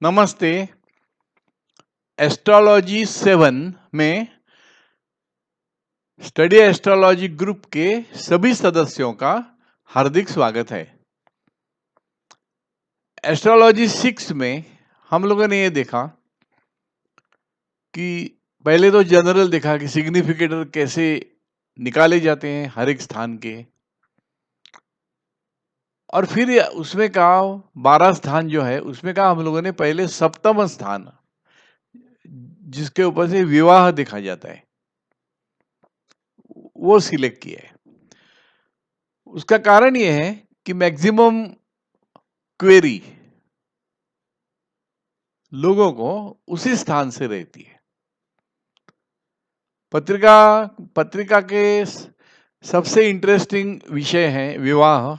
नमस्ते। एस्ट्रोलॉजी 7 में study astrology group के सभी सदस्यों का हार्दिक स्वागत है। एस्ट्रोलॉजी 6 में हम लोगों ने ये देखा कि पहले तो जनरल देखा कि सिग्निफिकेटर कैसे निकाले जाते हैं हर एक स्थान के, और फिर उसमें कहा 12 स्थान जो है उसमें कहा हम लोगों ने पहले सप्तम स्थान जिसके ऊपर से विवाह देखा जाता है वो सिलेक्ट किया है। उसका कारण ये है कि मैक्सिमम क्वेरी लोगों को उसी स्थान से रहती है। पत्रिका पत्रिका के सबसे इंटरेस्टिंग विषय हैं विवाह,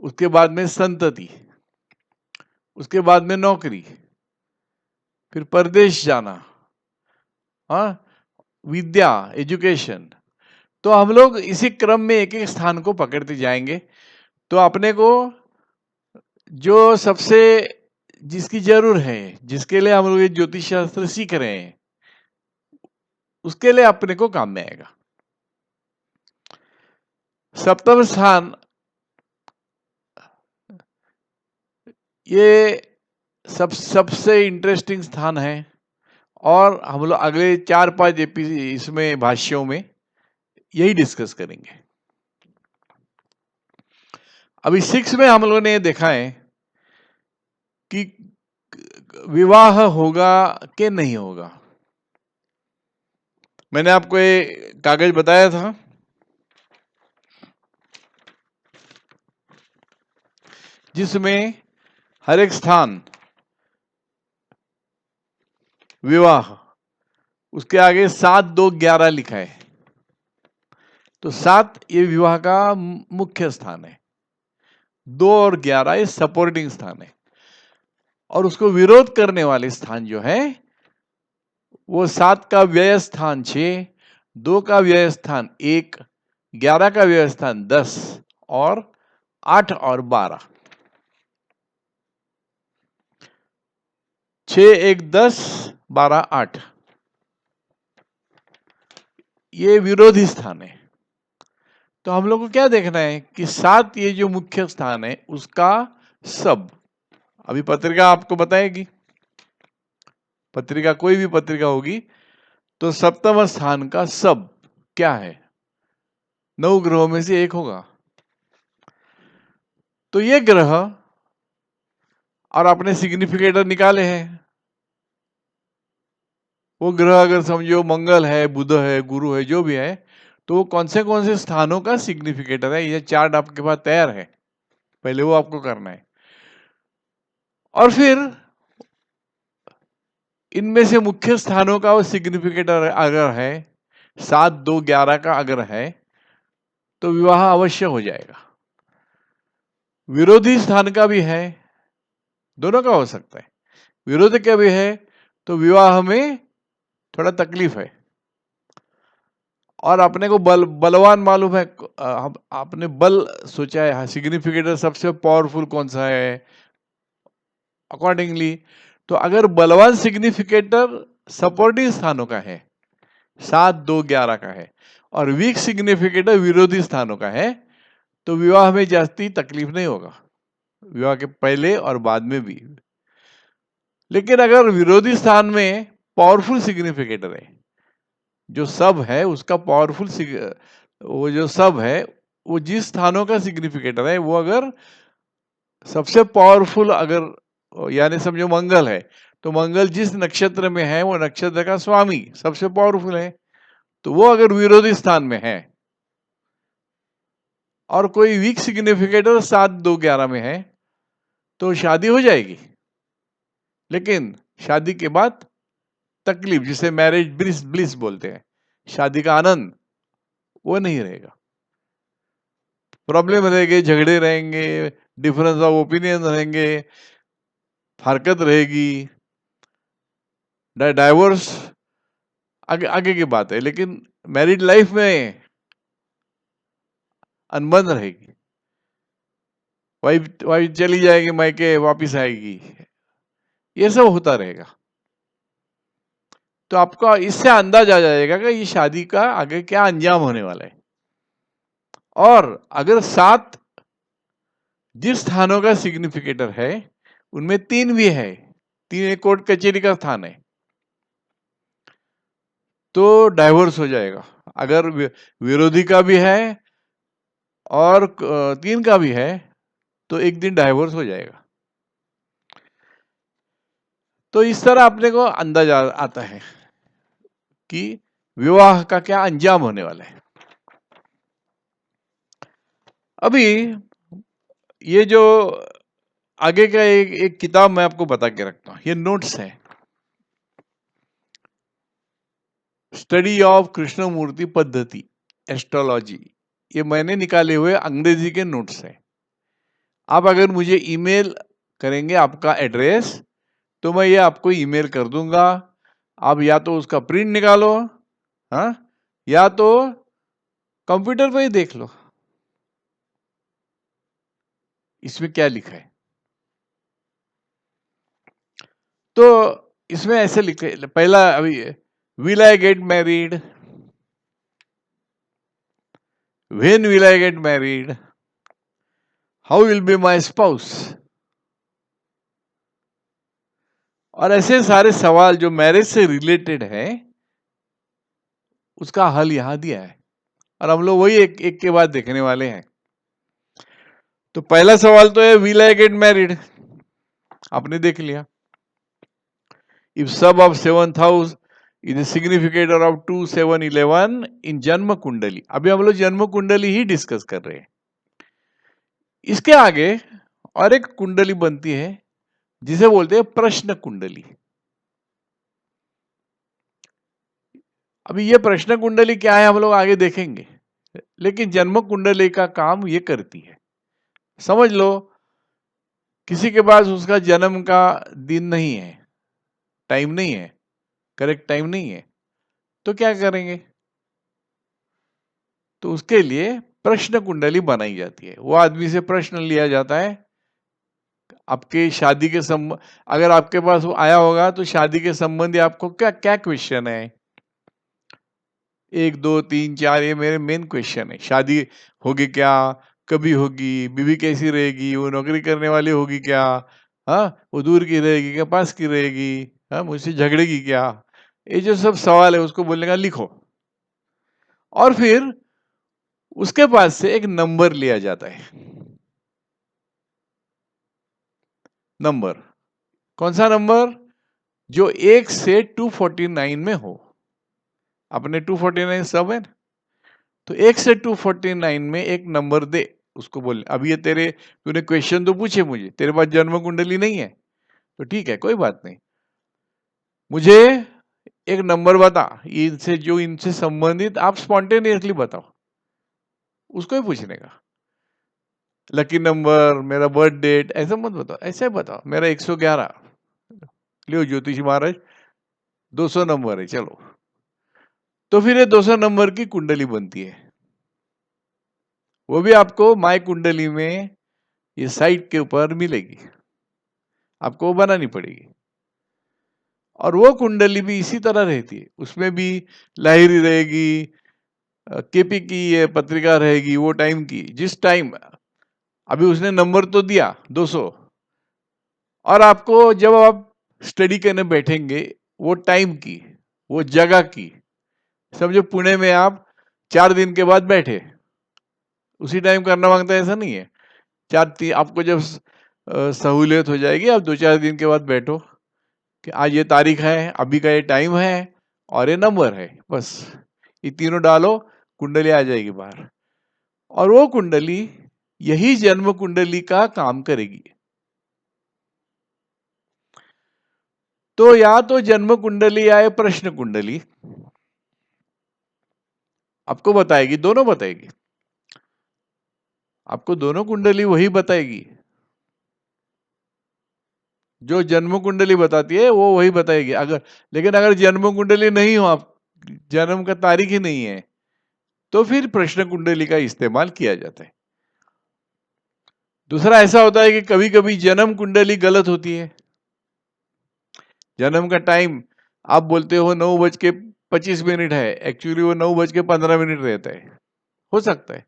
उसके बाद में संतति, उसके बाद में नौकरी, फिर परदेश जाना, हाँ, विद्या, एजुकेशन। तो हम लोग इसी क्रम में एक एक स्थान को पकड़ते जाएंगे। तो अपने को जो सबसे जिसकी जरूर है, जिसके लिए हम लोग ये ज्योतिष शास्त्र सीख रहे हैं, उसके लिए अपने को काम में आएगा। सप्तम स्थान ये सबसे इंटरेस्टिंग स्थान है, और हम लोग अगले 4-5 इसमें भाष्यों में यही डिस्कस करेंगे। अभी 6 में हम लोगों ने ये देखा है कि विवाह होगा कि नहीं होगा। मैंने आपको ये कागज बताया था, जिसमें हर एक स्थान विवाह, उसके आगे 7, 2, 11 लिखा है। तो 7 ये विवाह का मुख्य स्थान है, 2 और 11 ये सपोर्टिंग स्थान है, और उसको विरोध करने वाले स्थान जो है वो 7 का व्यय स्थान 6, 2 का व्यय स्थान 1, 11 का व्यय स्थान 10 और 8 और 12। 6, 1, 10, 12, 8 ये विरोधी स्थान है। तो हम लोग को क्या देखना है कि 7 ये जो मुख्य स्थान है उसका सब, अभी पत्रिका आपको बताएगी, पत्रिका कोई भी पत्रिका होगी तो सप्तम स्थान का सब क्या है, 9 ग्रहों में से एक होगा। तो ये ग्रह और अपने सिग्निफिकेटर निकाले हैं। वो ग्रह अगर समझो मंगल है, बुध है, गुरु है, जो भी है, तो वो कौन से स्थानों का सिग्निफिकेटर है, ये चार्ट आपके पास तैयार है, पहले वो आपको करना है। और फिर इनमें से मुख्य स्थानों का वो सिग्निफिकेटर अगर है 7, 2, 11 का अगर है तो विवाह अवश्य हो जाएगा। विरोधी स्थान का भी है, दोनों का हो सकता है। विरोध का भी है तो विवाह में थोड़ा तकलीफ है। और अपने को बलवान मालूम है, आपने बल सोचा है सिग्निफिकेटर सबसे पावरफुल कौन सा है, अकॉर्डिंगली तो अगर बलवान सिग्निफिकेटर सपोर्टिंग स्थानों का है, 7, 2, 11 का है, और वीक सिग्निफिकेटर विरोधी स्थानों का है, तो विवाह में जास्ती तकलीफ नहीं होगा, विवाह के पहले और बाद में भी। लेकिन अगर विरोधी स्थान में पावरफुल सिग्निफिकेटर है, जो सब है उसका पावरफुल, वो जो सब है वो जिस स्थानों का सिग्निफिकेटर है वो अगर सबसे पावरफुल, अगर यानी समझो मंगल है, तो मंगल जिस नक्षत्र में है वो नक्षत्र का स्वामी सबसे पावरफुल है, तो वो अगर विरोधी स्थान में है और कोई वीक सिग्निफिकेटर 7, 2, 11 में है तो शादी हो जाएगी, लेकिन शादी के बाद तकलीफ, जिसे मैरिज ब्लिस ब्लिस बोलते हैं, शादी का आनंद वो नहीं रहेगा, प्रॉब्लम रहेंगे, झगड़े रहेंगे, डिफरेंस ऑफ ओपिनियन रहेंगे, हरकत रहेगी, डाइवोर्स आगे आगे की बात है। लेकिन मैरिड लाइफ में अनबन रहेगी, वाइफ वाइफ चली जाएगी मायके, वापिस आएगी, ये सब होता रहेगा। तो आपको इससे अंदाज आ जाएगा कि ये शादी का आगे क्या अंजाम होने वाला है। और अगर 7 जिस स्थानों का सिग्निफिकेटर है उनमें 3 भी है, 3 एक कोर्ट कचहरी का स्थान है, तो डाइवोर्स हो जाएगा। अगर विरोधी का भी है और 3 का भी है तो एक दिन डाइवोर्स हो जाएगा। तो इस तरह अपने को अंदाज आता है कि विवाह का क्या अंजाम होने वाला है। अभी ये जो आगे का एक किताब मैं आपको बता के रखता हूं, ये नोट्स है, स्टडी ऑफ कृष्णमूर्ति पद्धति एस्ट्रोलॉजी, ये मैंने निकाले हुए अंग्रेजी के नोट्स हैं। आप अगर मुझे ईमेल करेंगे आपका एड्रेस, तो मैं ये आपको ईमेल कर दूंगा। आप या तो उसका प्रिंट निकालो, हाँ, या तो कंप्यूटर पे ही देख लो इसमें क्या लिखा है। तो इसमें ऐसे लिखे, पहला अभी, will I get married, when will I get married, how will be my spouse, और ऐसे सारे सवाल जो मैरिज से रिलेटेड है उसका हल यहां दिया है, और हम लोग वही एक एक के बाद देखने वाले हैं। तो पहला सवाल तो है विल आई गेट मैरिड, आपने देख लिया। इफ सब of 7th house is the significator of 2, 7, 11 इन जन्म कुंडली, अभी हम लोग जन्म कुंडली ही डिस्कस कर रहे हैं। इसके आगे और एक कुंडली बनती है जिसे बोलते हैं प्रश्न कुंडली। अभी ये प्रश्न कुंडली क्या है हम लोग आगे देखेंगे, लेकिन जन्म कुंडली का काम ये करती है। समझ लो किसी के पास उसका जन्म का दिन नहीं है, टाइम नहीं है, करेक्ट टाइम नहीं है, तो क्या करेंगे? तो उसके लिए प्रश्न कुंडली बनाई जाती है। वो आदमी से प्रश्न लिया जाता है आपके शादी के संबंध, अगर आपके पास वो आया होगा तो शादी के संबंधी आपको क्या क्या क्वेश्चन है, 1, 2, 3, 4, ये मेरे मेन क्वेश्चन है। शादी होगी क्या, कभी होगी, बीवी कैसी रहेगी, वो नौकरी करने वाली होगी क्या, हाँ, वो दूर की रहेगी क्या, पास की रहेगी, हाँ, मुझसे झगड़ेगी क्या, ये जो सब सवाल है उसको बोलने का लिखो। और फिर उसके पास से एक नंबर लिया जाता है। नंबर, कौन सा नंबर? जो 1 से 249 में हो। अपने 249 सब है ना, तो 1 से 249 में एक नंबर दे, उसको बोल। अब ये तेरे, तूने क्वेश्चन तो पूछे मुझे, तेरे पास जन्म कुंडली नहीं है तो ठीक है, कोई बात नहीं, मुझे एक नंबर बता, इनसे जो इनसे संबंधित, आप स्पॉन्टेनियसली बताओ, उसको ही पूछने का। लकी नंबर, मेरा बर्थ डेट, ऐसा मत बताओ, ऐसे बताओ मेरा 111, लियो ज्योतिषी महाराज 200 नंबर है, चलो। तो फिर ये 200 नंबर की कुंडली बनती है। वो भी आपको माय कुंडली में ये साइट के ऊपर मिलेगी, आपको वो बनानी पड़ेगी। और वो कुंडली भी इसी तरह रहती है, उसमें भी लाहिरी रहेगी, केपी की ये पत्रिका रहेगी, वो टाइम की, जिस टाइम, अभी उसने नंबर तो दिया 200, और आपको जब आप स्टडी करने बैठेंगे वो टाइम की, वो जगह की, समझो पुणे में आप 4 दिन के बाद बैठे, उसी टाइम करना मांगता है ऐसा नहीं है। आपको जब सहूलियत हो जाएगी, आप 2-4 दिन के बाद बैठो कि आज ये तारीख है, अभी का ये टाइम है और ये नंबर है, बस ये तीनों डालो, कुंडली आ जाएगी बाहर। और वो कुंडली यही जन्म कुंडली का काम करेगी। तो या तो जन्म कुंडली या प्रश्न कुंडली आपको बताएगी, दोनों बताएगी, आपको दोनों कुंडली वही बताएगी, जो जन्म कुंडली बताती है वो वही बताएगी। अगर, लेकिन अगर जन्म कुंडली नहीं हो, आप जन्म का तारीख ही नहीं है, तो फिर प्रश्न कुंडली का इस्तेमाल किया जाता है। दूसरा ऐसा होता है कि कभी कभी जन्म कुंडली गलत होती है, जन्म का टाइम आप बोलते हो 9:25 है, एक्चुअली वो 9:15 रहता है, हो सकता है।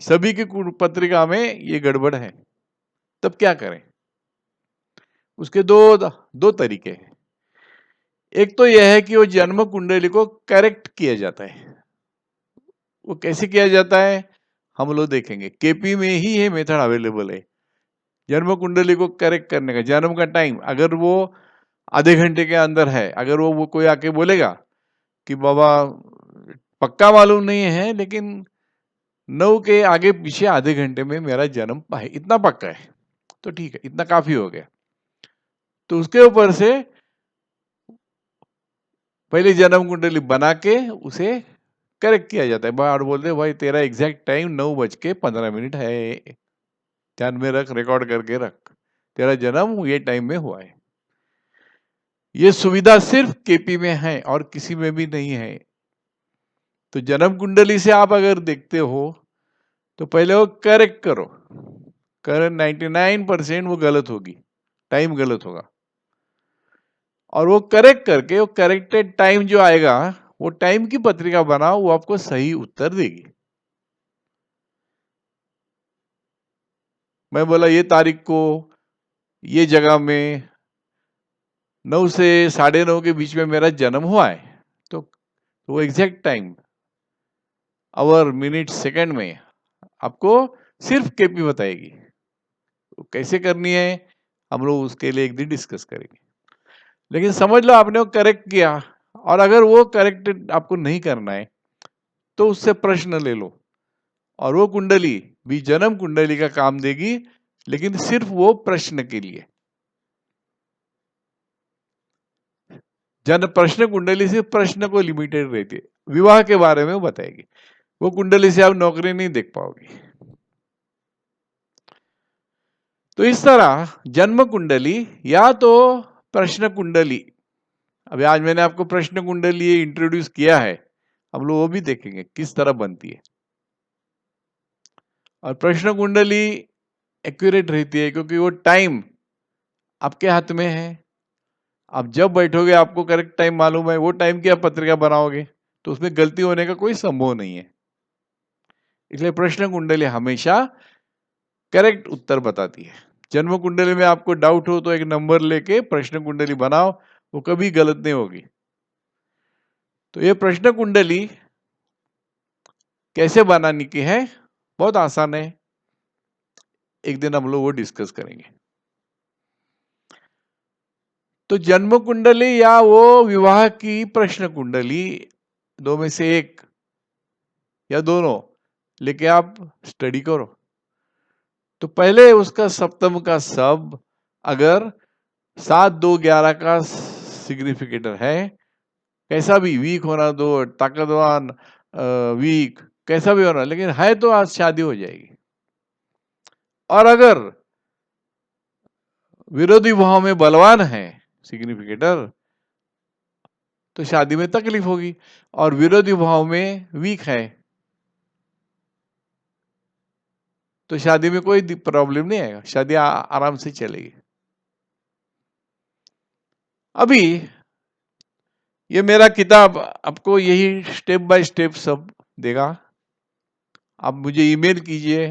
सभी की पत्रिका में ये गड़बड़ है, तब क्या करें? उसके दो तरीके हैं। एक तो यह है कि वो जन्म कुंडली को करेक्ट किया जाता है। वो कैसे किया जाता है हम लोग देखेंगे। केपी में ही ये मेथड अवेलेबल है जन्म कुंडली को करेक्ट करने का। जन्म का टाइम अगर वो आधे घंटे के अंदर है, अगर वो कोई आके बोलेगा कि बाबा पक्का मालूम नहीं है लेकिन 9 के आगे पीछे आधे घंटे में मेरा जन्म है, इतना पक्का है, तो ठीक है, इतना काफी हो गया। तो उसके ऊपर से पहले जन्म कुंडली बना के उसे करेक्ट किया जाता है और बोलते हैं भाई तेरा एग्जैक्ट टाइम 9:15 है, ध्यान में रख, रिकॉर्ड करके रख, तेरा जन्म ये टाइम में हुआ है। ये सुविधा सिर्फ केपी में है और किसी में भी नहीं है। तो जन्म कुंडली से आप अगर देखते हो तो पहले वो करेक्ट करो। करेक्ट 99% वो गलत होगी, टाइम गलत होगा, और वो करेक्ट करके वो करेक्टेड टाइम जो आएगा वो टाइम की पत्रिका बनाओ, वो आपको सही उत्तर देगी। मैं बोला ये तारीख को ये जगह में 9 से 9:30 के बीच में मेरा जन्म हुआ है, तो वो exact time our minute second में आपको सिर्फ केपी बताएगी। तो कैसे करनी है हम लोग उसके लिए एक दिन डिस्कस करेंगे। लेकिन समझ लो आपने वो करेक्ट किया, और अगर वो करेक्ट आपको नहीं करना है तो उससे प्रश्न ले लो, और वो कुंडली भी जन्म कुंडली का काम देगी, लेकिन सिर्फ वो प्रश्न के लिए। जन प्रश्न कुंडली सिर्फ प्रश्न को लिमिटेड रहती है, विवाह के बारे में वो बताएगी। वो कुंडली से आप नौकरी नहीं देख पाओगे। तो इस तरह जन्म कुंडली या तो प्रश्न कुंडली, अभी आज मैंने आपको प्रश्न कुंडली इंट्रोड्यूस किया है, हम लोग वो भी देखेंगे किस तरह बनती है। और प्रश्न कुंडली एक्यूरेट रहती है क्योंकि वो टाइम आपके हाथ में है। आप जब बैठोगे आपको करेक्ट टाइम मालूम है, वो टाइम की आप पत्रिका बनाओगे, तो उसमें गलती होने का कोई संभव नहीं है। इसलिए प्रश्न कुंडली हमेशा करेक्ट उत्तर बताती है। जन्म कुंडली में आपको डाउट हो तो एक नंबर लेके प्रश्न कुंडली बनाओ, वो कभी गलत नहीं होगी। तो ये प्रश्न कुंडली कैसे बनाने की है, बहुत आसान है, एक दिन हम लोग वो डिस्कस करेंगे। तो जन्म कुंडली या वो विवाह की प्रश्न कुंडली, दो में से एक या दोनों लेके आप स्टडी करो। तो पहले उसका सप्तम का सब अगर 7-2-11 का सिग्निफिकेटर है, कैसा भी वीक होना दो, ताकतवान, वीक, कैसा भी होना, लेकिन है तो आज शादी हो जाएगी। और अगर विरोधी भाव में बलवान है सिग्निफिकेटर, तो शादी में तकलीफ होगी। और विरोधी भाव में वीक है तो शादी में कोई प्रॉब्लम नहीं आएगा, शादी आराम से चलेगी। अभी ये मेरा किताब आपको यही स्टेप बाय स्टेप सब देगा। आप मुझे ईमेल कीजिए,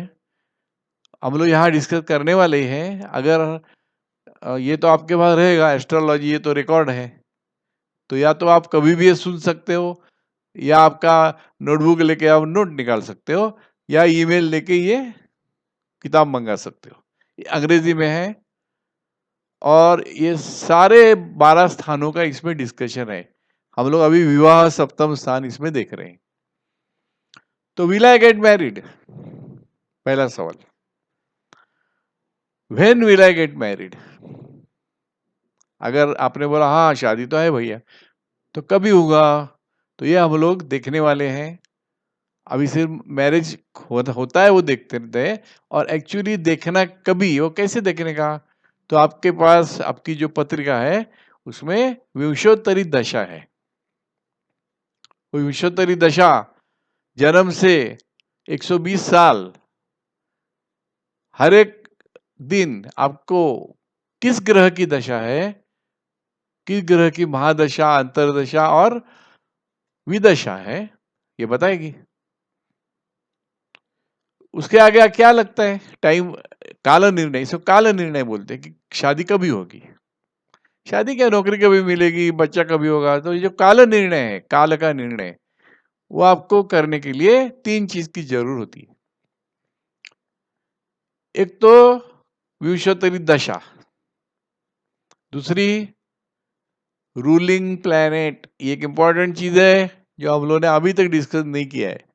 हम लोग यहाँ डिस्कस करने वाले हैं। अगर ये तो आपके पास रहेगा एस्ट्रोलॉजी, ये तो रिकॉर्ड है, तो या तो आप कभी भी ये सुन सकते हो, या आपका नोटबुक लेके आप नोट निकाल सकते हो, या ईमेल लेके ये किताब मंगा सकते हो। ये अंग्रेजी में है और ये सारे 12 स्थानों का इसमें डिस्कशन है। हम लोग अभी विवाह सप्तम स्थान इसमें देख रहे हैं। तो विल आई गेट मैरिड, पहला सवाल। When will I get married? अगर आपने बोला हाँ शादी तो है भैया, तो कभी होगा, तो ये हम लोग देखने वाले हैं। अभी सिर्फ मैरिज होता है वो देखते रहते हैं, और एक्चुअली देखना कभी, वो कैसे देखने का, तो आपके पास आपकी जो पत्रिका है उसमें विंशोत्तरी दशा है। विंशोत्तरी दशा जन्म से 120 साल, हर एक दिन आपको किस ग्रह की दशा है किस ग्रह की महादशा, अंतरदशा और विदशा है, ये बताएगी। उसके आगे क्या लगता है? टाइम, काल निर्णय, इसको काल निर्णय बोलते हैं कि शादी कभी होगी। शादी क्या, नौकरी कभी मिलेगी, बच्चा कभी होगा। तो ये जो काल निर्णय है, काल का निर्णय, वो आपको करने के लिए 3 चीज की जरूर होती है। एक तो विंशोत्तरी दशा, दूसरी रूलिंग प्लैनेट, ये एक इंपॉर्टेंट चीज है जो हम लोगों ने अभी तक डिस्कस नहीं किया है,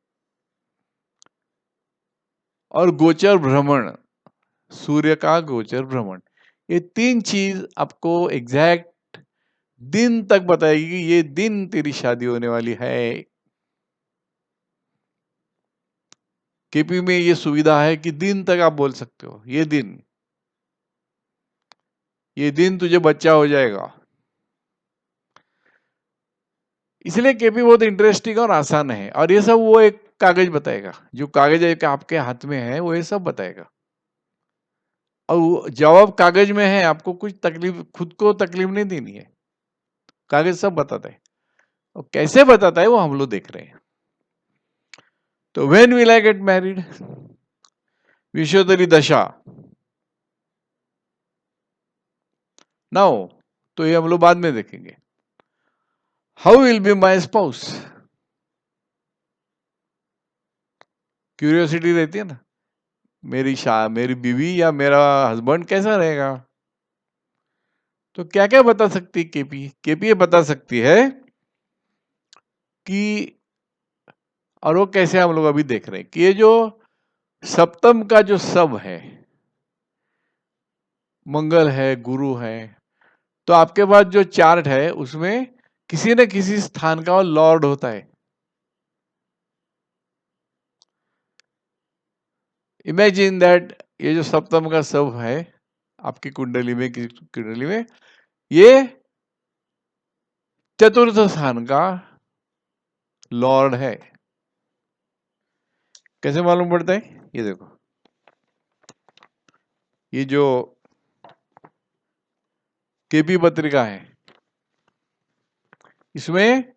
और गोचर भ्रमण, सूर्य का गोचर भ्रमण। ये 3 चीज आपको एग्जैक्ट दिन तक बताएगी कि ये दिन तेरी शादी होने वाली है। केपी में ये सुविधा है कि दिन तक आप बोल सकते हो, ये दिन तुझे बच्चा हो जाएगा। इसलिए केपी बहुत इंटरेस्टिंग और आसान है। और ये सब वो एक कागज बताएगा, जो कागज एक आपके हाथ में है वो ये सब बताएगा। और जवाब कागज में है, आपको कुछ तकलीफ, खुद को तकलीफ नहीं देनी है, कागज सब बताता है। और कैसे बताता है वो हम लोग देख रहे हैं। तो when will I get married, विश्वोत्तरी दशा, नाउ, तो ये हम लोग बाद में देखेंगे। How will be my spouse, curiosity रहती है ना, मेरी बीवी या मेरा हस्बैंड कैसा रहेगा। तो क्या क्या बता सकती है केपी? केपी ये बता सकती है कि, और वो कैसे हम लोग अभी देख रहे हैं कि ये जो सप्तम का जो सब है, मंगल है, गुरु है, तो आपके पास जो चार्ट है उसमें किसी न किसी स्थान का लॉर्ड होता है। इमेजिन दैट ये जो सप्तम का सब है आपकी कुंडली में, किसी कुंडली में, ये चतुर्थ स्थान का लॉर्ड है। कैसे मालूम पड़ता है? ये देखो, ये जो केपी पत्रिका है, इसमें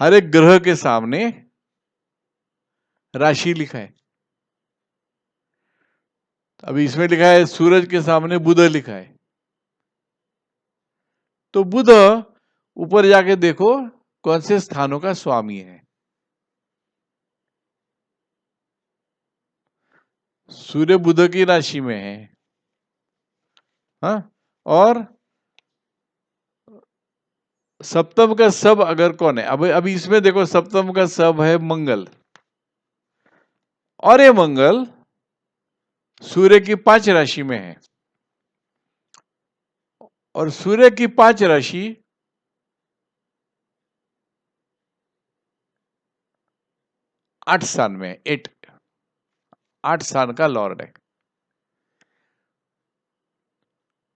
हर एक ग्रह के सामने राशि लिखा है। अभी इसमें लिखा है सूरज के सामने बुध लिखा है। तो बुध, ऊपर जाके देखो कौन से स्थानों का स्वामी है। सूर्य बुध की राशि में है, हाँ। और सप्तम का सब अगर कौन है, अभी इसमें देखो, सप्तम का सब है मंगल, और ये मंगल सूर्य की 5 राशि में है। और सूर्य की 5 राशि 8 स्थान में, 8 स्थान का लॉर्ड है।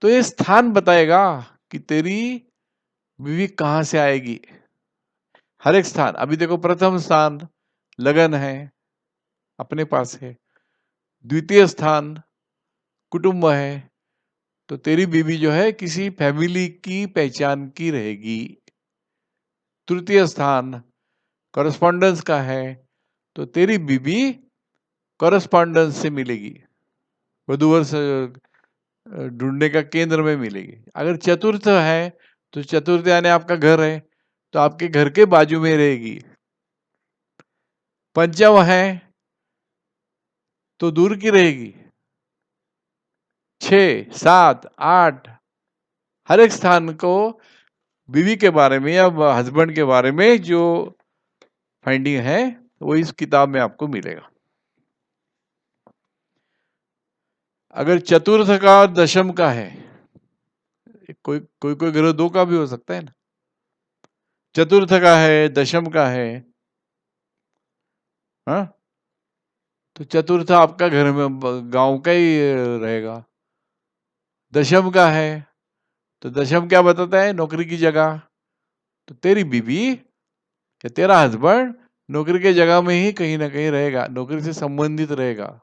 तो ये स्थान बताएगा कि तेरी बीवी कहां से आएगी। हर एक स्थान, अभी देखो प्रथम स्थान लगन है, अपने पास है। द्वितीय स्थान कुटुंब है, तो तेरी बीवी जो है किसी फैमिली की पहचान की रहेगी। तृतीय स्थान कॉरेस्पॉन्डेंस का है, तो तेरी बीवी कॉरेस्पॉन्डेंस से मिलेगी, वधूवर से ढूंढने का केंद्र में मिलेगी। अगर चतुर्थ है, तो चतुर्थ यानी आपका घर है, तो आपके घर के बाजू में रहेगी। पंचम है तो दूर की रहेगी। 6, 7, 8, हर एक स्थान को बीवी के बारे में या हस्बैंड के बारे में जो फाइंडिंग है वो इस किताब में आपको मिलेगा। अगर चतुर्थ का दशम का है, कोई कोई कोई ग्रह 2 का भी हो सकता है ना, चतुर्थ का है, दशम का है, हाँ, तो चतुर्थ आपका घर में गांव का ही रहेगा। दशम का है, तो दशम क्या बताता है? नौकरी की जगह। तो तेरी बीवी या तेरा हस्बैंड नौकरी के जगह में ही कहीं ना कहीं रहेगा, नौकरी से संबंधित रहेगा।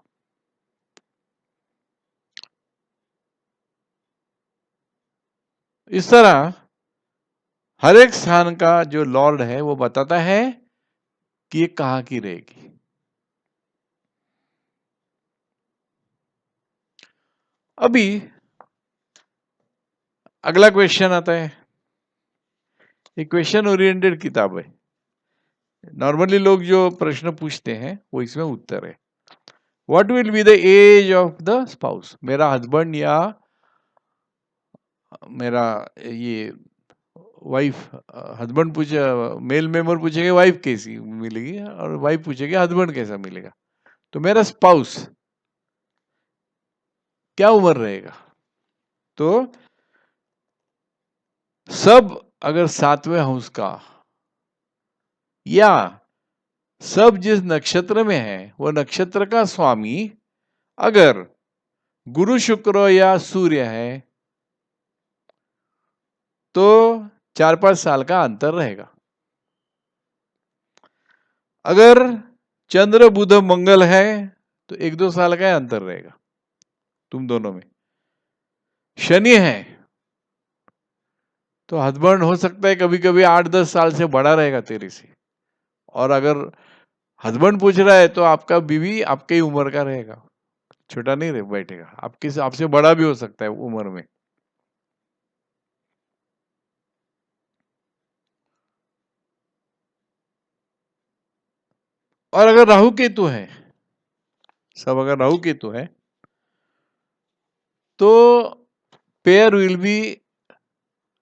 इस तरह हर एक स्थान का जो लॉर्ड है वो बताता है कि ये कहां की रहेगी। अभी अगला क्वेश्चन आता है, ये क्वेश्चन ओरिएंटेड किताब है। नॉर्मली लोग जो प्रश्न पूछते हैं वो इसमें उत्तर है। What will be the age of the spouse? मेरा हस्बैंड या मेरा ये वाइफ, हस्बैंड पूछे, मेल मेंबर पूछेगा वाइफ कैसी मिलेगी, और वाइफ पूछेगी हस्बैंड कैसा मिलेगा। तो मेरा स्पाउस क्या उम्र रहेगा? तो सब अगर 7वें हाउस का, या सब जिस नक्षत्र में है वो नक्षत्र का स्वामी अगर गुरु शुक्र या सूर्य है तो 4-5 साल का अंतर रहेगा। अगर चंद्र बुध मंगल है तो 1-2 साल का अंतर रहेगा तुम दोनों में। शनि है तो हस्बैंड हो सकता है कभी कभी 8-10 साल से बड़ा रहेगा तेरे से, और अगर हस्बैंड पूछ रहा है तो आपका बीवी आपके ही उम्र का रहेगा, छोटा नहीं रह बैठेगा, आपके आपसे बड़ा भी हो सकता है उम्र में। और अगर राहु केतु है, सब अगर राहु केतु है तो pair will be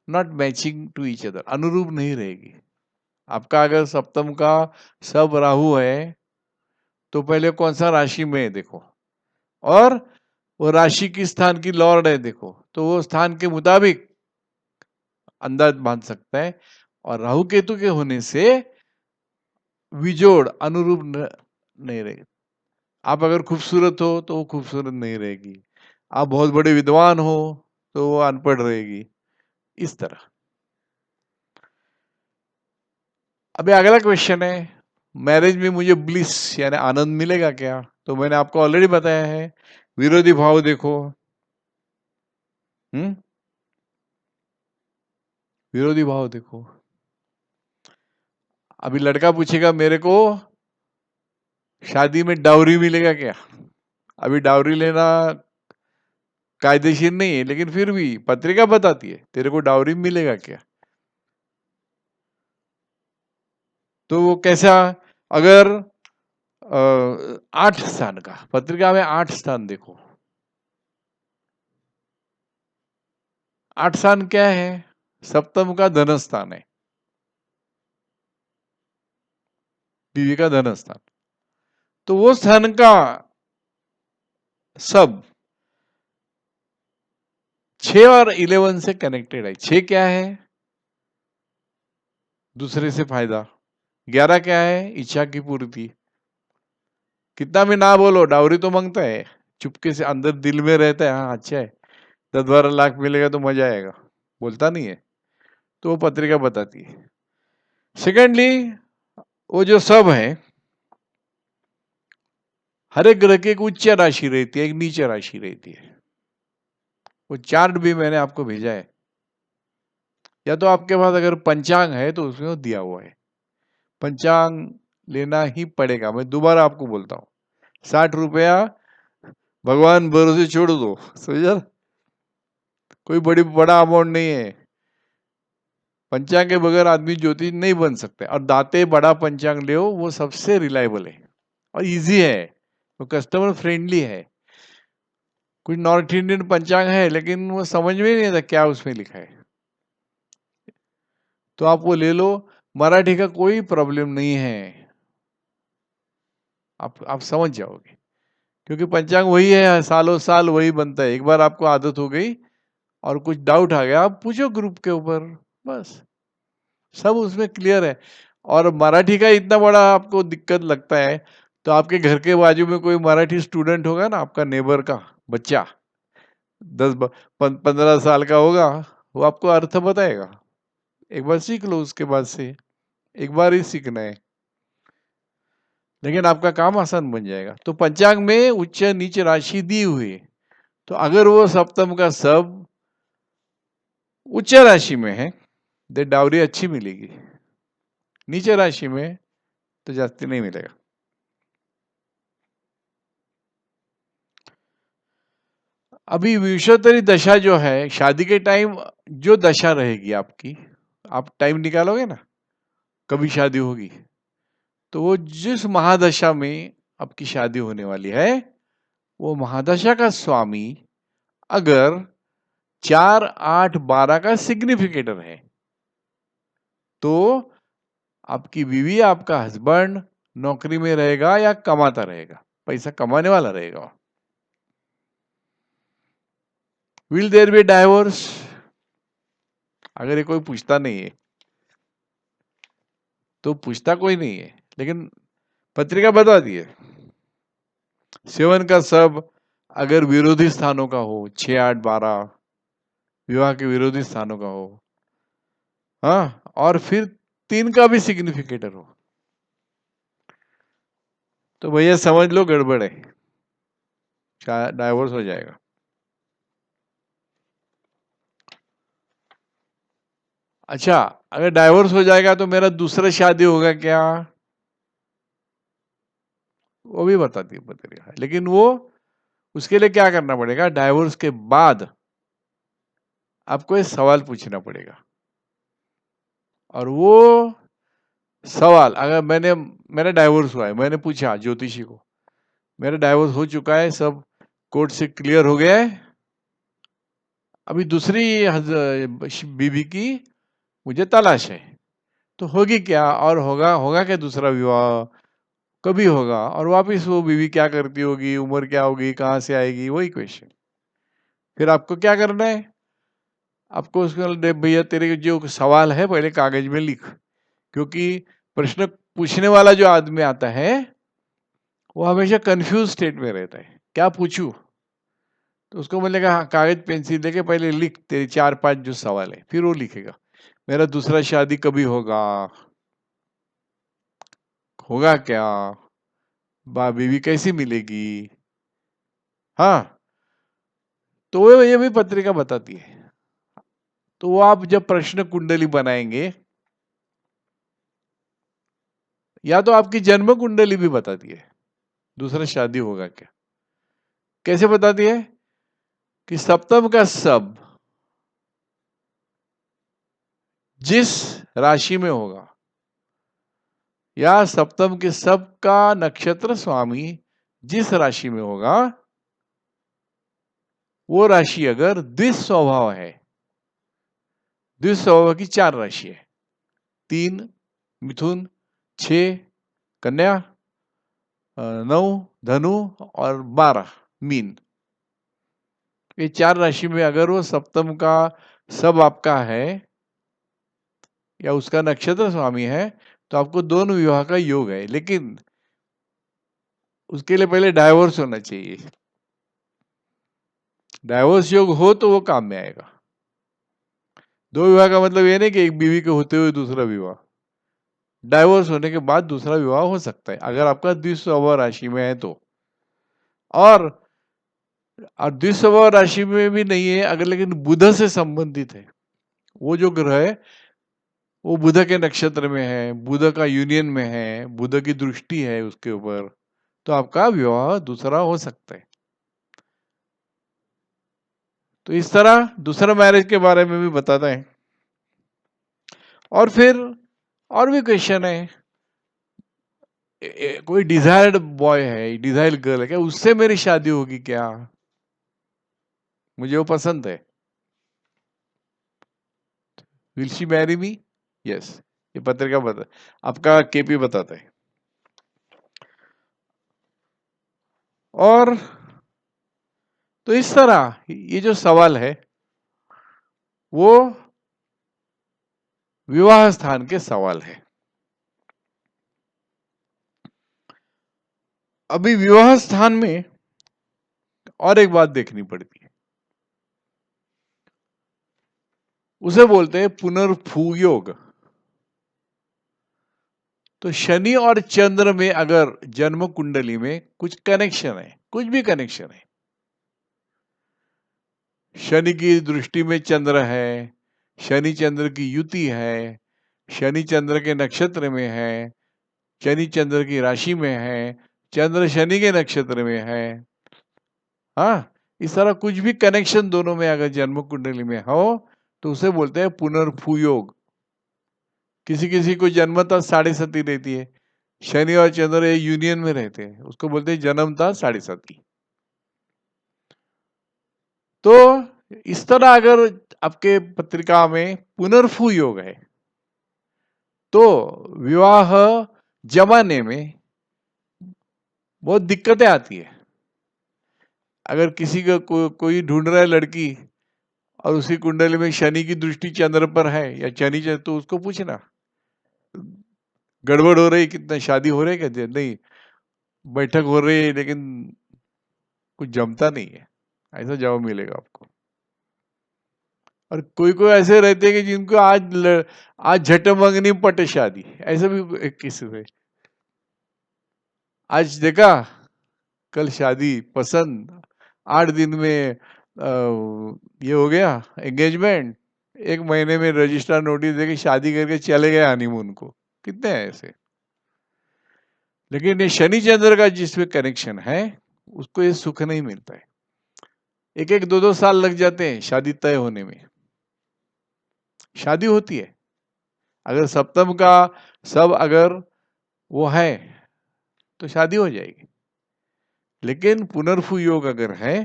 not matching to each other, अनुरूप नहीं रहेगी। आपका अगर सप्तम का सब राहु है तो पहले कौन सा राशि में है देखो, और वो राशि किस स्थान की लॉर्ड है देखो, तो वो स्थान के मुताबिक अंदाज बांध सकता है। और राहु केतु के होने से विजोड़ अनुरूप नहीं रहेगी। आप अगर खूबसूरत हो तो वो खूबसूरत नहीं रहेगी, आप बहुत बड़े विद्वान हो तो वो अनपढ़ रहेगी, इस तरह। अभी अगला क्वेश्चन है, मैरिज में मुझे ब्लिस यानी आनंद मिलेगा क्या? तो मैंने आपको ऑलरेडी बताया है, विरोधी भाव देखो। विरोधी भाव देखो। अभी लड़का पूछेगा मेरे को शादी में डाउरी मिलेगा क्या? अभी डाउरी लेना कायदेशीर नहीं है, लेकिन फिर भी पत्रिका बताती है तेरे को डाउरी मिलेगा क्या। तो वो कैसा? अगर 8 स्थान का, पत्रिका में 8 स्थान देखो। 8 स्थान क्या है? सप्तम का धन स्थान है, बीवी का धन स्थान। तो वो स्थान का सब 6 और 11 से कनेक्टेड है। 6 क्या है? दूसरे से फायदा। 11 क्या है? इच्छा की पूर्ति। कितना भी ना बोलो डाउरी तो मांगता है, चुपके से अंदर दिल में रहता है, हाँ अच्छा है 10-12 लाख मिलेगा तो मजा आएगा, बोलता नहीं है। तो वो पत्रिका बताती है। सेकेंडली, वो जो सब है, हर एक ग्रह की एक उच्च राशि रहती है, एक नीचे राशि रहती है। वो चार्ट भी मैंने आपको भेजा है, या तो आपके पास अगर पंचांग है तो उसमें वो दिया हुआ है। पंचांग लेना ही पड़ेगा, मैं दोबारा आपको बोलता हूँ। 60 रुपया भगवान भरोसे छोड़ दो, समझा? कोई बड़ा अमाउंट नहीं है। पंचांग के बगैर आदमी ज्योतिष नहीं बन सकते, और दाते बड़ा पंचांग ले वो सबसे रिलायबल है और इजी है, वो कस्टमर फ्रेंडली है। कुछ नॉर्थ इंडियन पंचांग है लेकिन वो समझ में नहीं आता क्या उसमें लिखा है, तो आप वो ले लो। मराठी का कोई प्रॉब्लम नहीं है, आप समझ जाओगे, क्योंकि पंचांग वही है, सालों साल वही बनता है। एक बार आपको आदत हो गई और कुछ डाउट आ गया, आप पूछो ग्रुप के ऊपर, बस सब उसमें क्लियर है। और मराठी का इतना बड़ा आपको दिक्कत लगता है तो आपके घर के बाजू में कोई मराठी स्टूडेंट होगा ना, आपका नेबर का बच्चा, 10-15 साल का होगा, वो आपको अर्थ बताएगा। एक बार सीख लो, उसके बाद से एक बार ही सीखना है, लेकिन आपका काम आसान बन जाएगा। तो पंचांग में उच्च नीच राशि दी हुई है, तो अगर वो सप्तम का सब उच्च राशि में है दे डाउरी अच्छी मिलेगी, नीचे राशि में तो जास्ती नहीं मिलेगा। अभी विषुवतरी दशा जो है, शादी के टाइम जो दशा रहेगी आपकी, आप टाइम निकालोगे ना कभी शादी होगी, तो वो जिस महादशा में आपकी शादी होने वाली है, वो महादशा का स्वामी अगर 4, 8, 12 का सिग्निफिकेटर है, तो आपकी बीवी, आपका हस्बैंड नौकरी में रहेगा या कमाता रहेगा, पैसा कमाने वाला रहेगा। Will there be divorce? अगर ये कोई पूछता नहीं है तो पूछता कोई नहीं है, लेकिन पत्रिका बता दी है। 7 का सब अगर विरोधी स्थानों का हो, 6, 8, 12 विवाह के विरोधी स्थानों का हो, हाँ, और फिर 3 का भी सिग्निफिकेटर हो, तो भैया समझ लो गड़बड़ है, डाइवोर्स हो जाएगा। अच्छा, अगर डाइवोर्स हो जाएगा तो मेरा दूसरा शादी होगा क्या? वो भी बताती है पत्रिका, लेकिन वो उसके लिए क्या करना पड़ेगा, डाइवोर्स के बाद आपको एक सवाल पूछना पड़ेगा, और वो सवाल, अगर मेरा डाइवोर्स हुआ है, मैंने पूछा ज्योतिषी को, मेरा डाइवोर्स हो चुका है, सब कोर्ट से क्लियर हो गया है, अभी दूसरी बीवी की मुझे तलाश है, तो होगी क्या, और होगा होगा क्या दूसरा विवाह, कभी होगा, और वापिस वो बीवी क्या करती होगी, उम्र क्या होगी, कहाँ से आएगी, वही क्वेश्चन। फिर आपको क्या करना है, आपको उसको भैया तेरे जो सवाल है पहले कागज में लिख, क्योंकि प्रश्न पूछने वाला जो आदमी आता है वो हमेशा कंफ्यूज स्टेट में रहता है, क्या पूछूं, तो उसको बोलेगा हाँ, कागज पेंसिल लेके पहले लिख तेरे 4-5 जो सवाल है, फिर वो लिखेगा मेरा दूसरा शादी कभी होगा, होगा क्या, बीवी कैसी मिलेगी, हाँ, तो वो ये भी पत्रिका बताती है। तो वो आप जब प्रश्न कुंडली बनाएंगे, या तो आपकी जन्म कुंडली भी बताती है दूसरा शादी होगा क्या, कैसे बताती है कि सप्तम का सब जिस राशि में होगा, या सप्तम के सब का नक्षत्र स्वामी जिस राशि में होगा, वो राशि अगर द्विस्वभाव है, द्विस्वभाव की 4 राशि है, 3 मिथुन, 6 कन्या, 9 धनु और 12 मीन, ये 4 राशि में अगर वो सप्तम का सब आपका है या उसका नक्षत्र स्वामी है, तो आपको दोनों विवाह का योग है, लेकिन उसके लिए पहले डाइवोर्स होना चाहिए। डाइवोर्स योग हो तो वो काम में आएगा। 2 विवाह का मतलब ये नहीं कि एक बीवी के होते हुए दूसरा विवाह, डाइवोर्स होने के बाद दूसरा विवाह हो सकता है अगर आपका द्विस्वभाव राशि में है तो, और द्विस्वभाव राशि में भी नहीं है अगर, लेकिन बुध से संबंधित है, वो जो ग्रह है वो बुध के नक्षत्र में है, बुध का यूनियन में है, बुध की दृष्टि है उसके ऊपर, तो आपका विवाह दूसरा हो सकता है। तो इस तरह दूसरा मैरिज के बारे में भी बताता है। और फिर और भी क्वेश्चन है, कोई डिजायर्ड बॉय है, डिजायर्ड गर्ल है क्या, उससे मेरी शादी होगी क्या, मुझे वो पसंद है, will she marry me, yes, ये पत्रिका बता, आपका केपी बताता है। और तो इस तरह ये जो सवाल है वो विवाह स्थान के सवाल है। अभी विवाह स्थान में और एक बात देखनी पड़ती है, उसे बोलते हैं पुनर्भू योग। तो शनि और चंद्र में अगर जन्म कुंडली में कुछ कनेक्शन है, कुछ भी कनेक्शन है, शनि की दृष्टि में चंद्र है, शनि चंद्र की युति है, शनि चंद्र के नक्षत्र में है, शनि चंद्र की राशि में है, चंद्र शनि के नक्षत्र में है, हाँ, इस तरह कुछ भी कनेक्शन दोनों में अगर जन्म कुंडली में हो तो उसे बोलते हैं पुनर्भू योग। किसी किसी को जन्मतः 7.5 रहती है, शनि और चंद्र यूनियन में रहते हैं, उसको बोलते हैं जन्मतः 7.5। तो इस तरह अगर आपके पत्रिका में पुनर्भू योग है तो विवाह जमाने में बहुत दिक्कतें आती है। अगर किसी का कोई ढूंढ रहा है लड़की और उसी कुंडली में शनि की दृष्टि चंद्र पर है या शनि चंद्र, तो उसको पूछना गड़बड़ हो रही, कितना शादी हो रही, कहते नहीं बैठक हो रही है लेकिन कुछ जमता नहीं है, ऐसा जवाब मिलेगा आपको। और कोई कोई ऐसे रहते हैं कि जिनको आज झटमंगनी पट शादी, ऐसा भी एक किस्से है। आज देखा, कल शादी पसंद, 8 दिन में ये हो गया एंगेजमेंट, 1 महीने में रजिस्टर नोटिस देके शादी करके चले गए हनीमून को। कितने हैं ऐसे। लेकिन ये शनि चंद्र का जिसमें कनेक्शन है उसको ये सुख नहीं मिलता है। 1-1, 2-2 साल लग जाते हैं शादी तय होने में। शादी होती है अगर सप्तम का सब अगर वो है तो शादी हो जाएगी, लेकिन पुनर्भू योग अगर है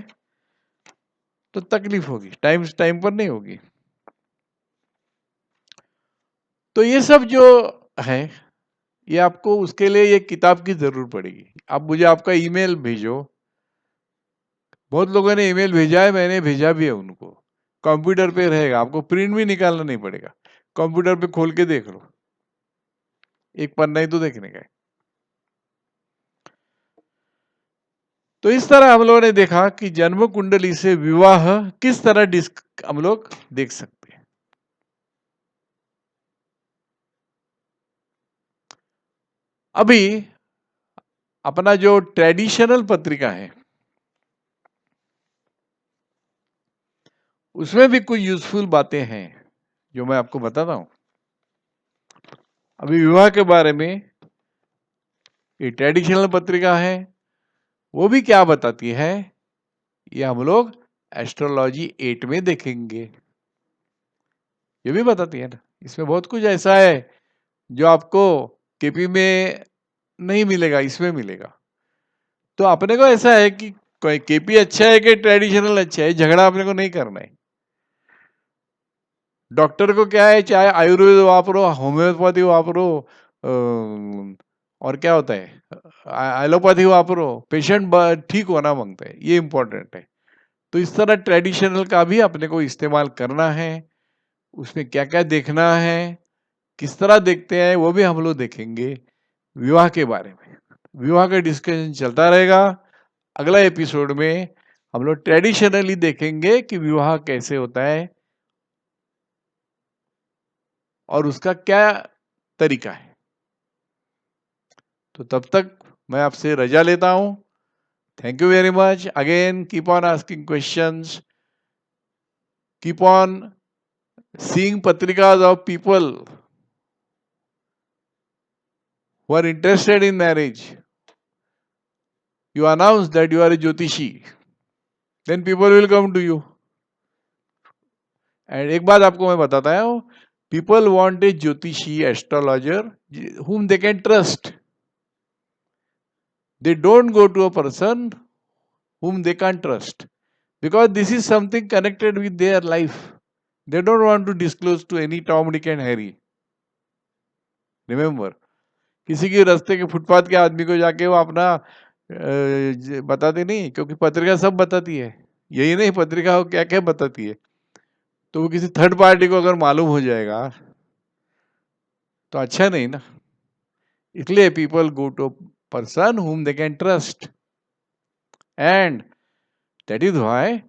तो तकलीफ होगी, टाइम पर नहीं होगी। तो ये सब जो है ये आपको उसके लिए ये किताब की जरूरत पड़ेगी। आप मुझे आपका ईमेल भेजो, बहुत लोगों ने ईमेल भेजा है, मैंने भेजा भी है उनको, कंप्यूटर पे रहेगा, आपको प्रिंट भी निकालना नहीं पड़ेगा, कंप्यूटर पे खोल के देख लो, एक पन्ना ही तो देखने का है। तो इस तरह हम लोगों ने देखा कि जन्म कुंडली से विवाह किस तरह हम लोग देख सकते हैं। अभी अपना जो ट्रेडिशनल पत्रिका है उसमें भी कुछ यूजफुल बातें हैं जो मैं आपको बताता हूं। अभी विवाह के बारे में ये ट्रेडिशनल पत्रिका है, वो भी क्या बताती है ये हम लोग एस्ट्रोलॉजी 8 में देखेंगे। ये भी बताती है ना, इसमें बहुत कुछ ऐसा है जो आपको केपी में नहीं मिलेगा, इसमें मिलेगा। तो अपने को ऐसा है कि कोई केपी अच्छा है कि ट्रेडिशनल अच्छा है, झगड़ा अपने को नहीं करना है। डॉक्टर को क्या है, चाहे आयुर्वेद वापरो, होम्योपैथी वापरो, और क्या होता है एलोपैथी वापरो, पेशेंट ठीक होना मांगता है, ये इंपॉर्टेंट है। तो इस तरह ट्रेडिशनल का भी अपने को इस्तेमाल करना है, उसमें क्या क्या देखना है, किस तरह देखते हैं वो भी हम लोग देखेंगे। विवाह के बारे में विवाह का डिस्कशन चलता रहेगा। अगला एपिसोड में हम लोग ट्रेडिशनली देखेंगे कि विवाह कैसे होता है और उसका क्या तरीका है। तो तब तक मैं आपसे रजा लेता हूं। Thank you very much. Again keep on asking questions, keep on seeing patrikas of people who are interested in marriage. You announce that you are a Jyotishi, then people will come to you. And एक बात आपको मैं बताता हूँ, people want a Jyotishi astrologer whom they can trust. They don't go to a person whom they can't trust, because this is something connected with their life. They don't want to disclose to any Tom, Dick and Harry. Remember, किसी के रास्ते के footpath के आदमी को जाके वो अपना बताते नहीं, क्योंकि पत्रिका सब बताती है, यही नहीं पत्रिका वो क्या क्या बताती है। तो वो किसी थर्ड पार्टी को अगर मालूम हो जाएगा तो अच्छा नहीं ना। इसलिए people go to person whom they can trust, and that is why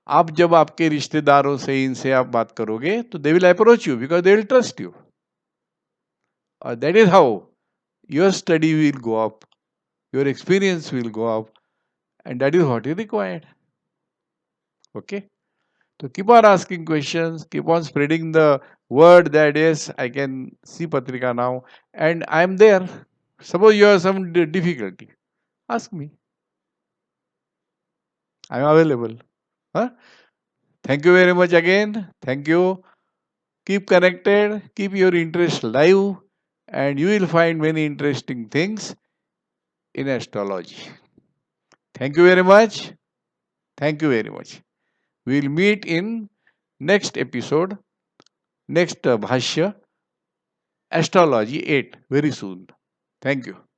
आप जब आपके रिश्तेदारों से इनसे आप बात करोगे तो they will approach you because they will trust you, और that is how your study will go up, your experience will go up, and that is what is required. Okay. So keep on asking questions, keep on spreading the word that yes, I can see Patrika now and I am there. Suppose you have some difficulty, ask me. I am available. Huh? Thank you very much again. Thank you. Keep connected, keep your interest live, and you will find many interesting things in astrology. Thank you very much. Thank you very much. We will meet in next episode, next Bhashya, Astrology 8 very soon. Thank you.